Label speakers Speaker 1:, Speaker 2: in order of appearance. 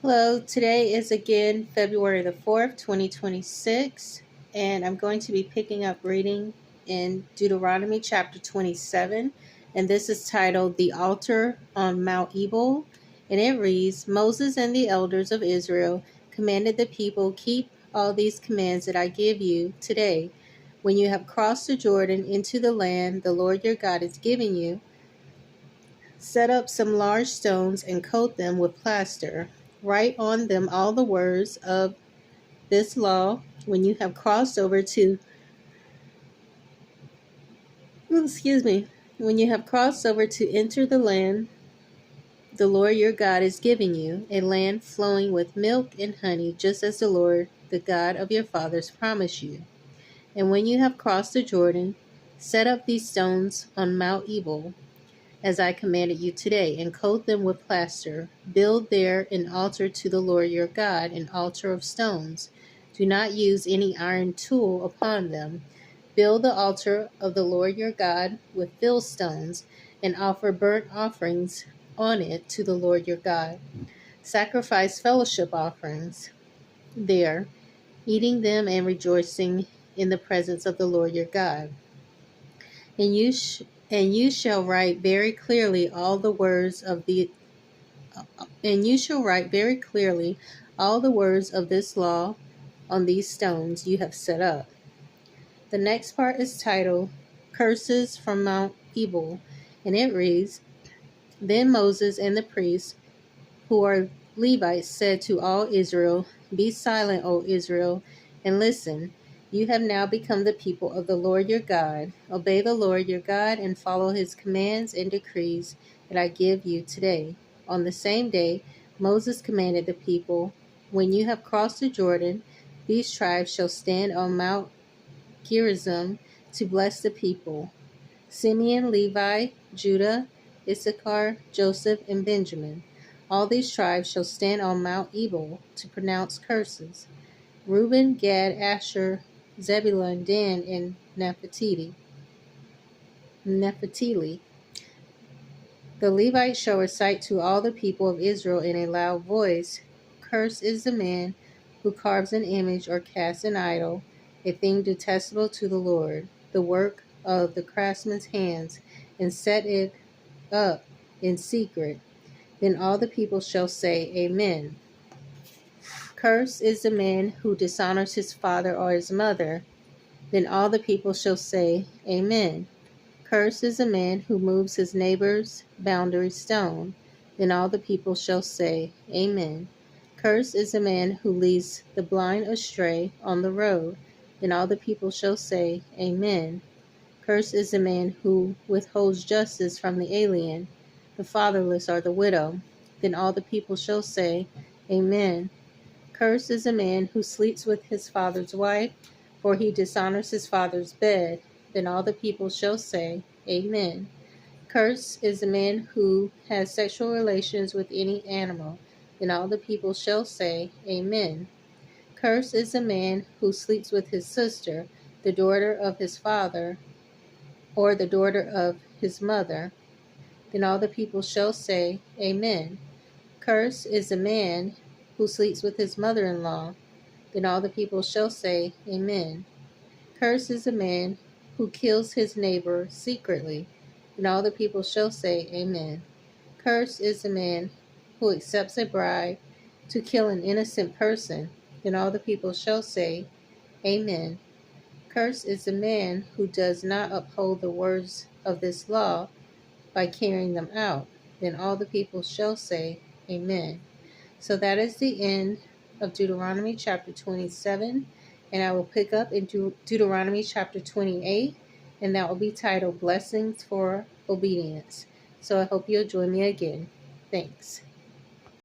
Speaker 1: Hello, today is again February the 4th, 2026, and I'm going to be picking up reading in Deuteronomy chapter 27, and this is titled The Altar on Mount Ebal, and it reads, Moses and the elders of Israel commanded the people, keep all these commands that I give you today. When you have crossed the Jordan into the land the Lord your God is giving you, set up some large stones and coat them with plaster. Write on them all the words of this law when you have crossed over to, when you have crossed over to enter the land the Lord your God is giving you, a land flowing with milk and honey, just as the Lord, the God of your fathers, promised you. And when you have crossed the Jordan, set up these stones on Mount Ebal, as I commanded you today, and coat them with plaster. Build there an altar to the Lord your God, an altar of stones. Do not use any iron tool upon them. Build the altar of the Lord your God with fill stones, and offer burnt offerings on it to the Lord your God. Sacrifice fellowship offerings there, eating them and rejoicing in the presence of the Lord your God. And you shall write very clearly all the words of the and you shall write very clearly all the words of this law on these stones you have set up. The next part is titled Curses from Mount Ebal, and it reads, Then Moses and the priests, who are Levites, said to all Israel, Be silent, O Israel, and listen. You have now become the people of the Lord your God. Obey the Lord your God and follow his commands and decrees that I give you today. On the same day, Moses commanded the people, When you have crossed the Jordan, these tribes shall stand on Mount Gerizim to bless the people: Simeon, Levi, Judah, Issachar, Joseph, and Benjamin. All these tribes shall stand on Mount Ebal to pronounce curses: Reuben, Gad, Asher, Zebulun, Dan, and Naphtali. The Levites shall recite to all the people of Israel in a loud voice, Cursed is the man who carves an image or casts an idol, a thing detestable to the Lord, the work of the craftsman's hands, and set it up in secret. Then all the people shall say, Amen. Cursed is the man who dishonors his father or his mother. Then all the people shall say, Amen. Cursed is the man who moves his neighbor's boundary stone. Then all the people shall say, Amen. Cursed is the man who leads the blind astray on the road. Then all the people shall say, Amen. Cursed is the man who withholds justice from the alien, the fatherless, or the widow. Then all the people shall say, Amen. Cursed is the man who sleeps with his father's wife, for he dishonors his father's bed. Then all the people shall say, Amen. Cursed is the man who has sexual relations with any animal. Then all the people shall say, Amen. Cursed is the man who sleeps with his sister, the daughter of his father, or the daughter of his mother. Then all the people shall say, Amen. Cursed is the man who sleeps with his mother-in-law. Then all the people shall say, Amen. Cursed is the man who kills his neighbor secretly. Then all the people shall say, Amen. Cursed is the man who accepts a bribe to kill an innocent person. Then all the people shall say, Amen. Cursed is the man who does not uphold the words of this law by carrying them out. Then all the people shall say, Amen. So that is the end of Deuteronomy chapter 27, and I will pick up in Deuteronomy chapter 28, and that will be titled Blessings for Obedience. So I hope you'll join me again. Thanks.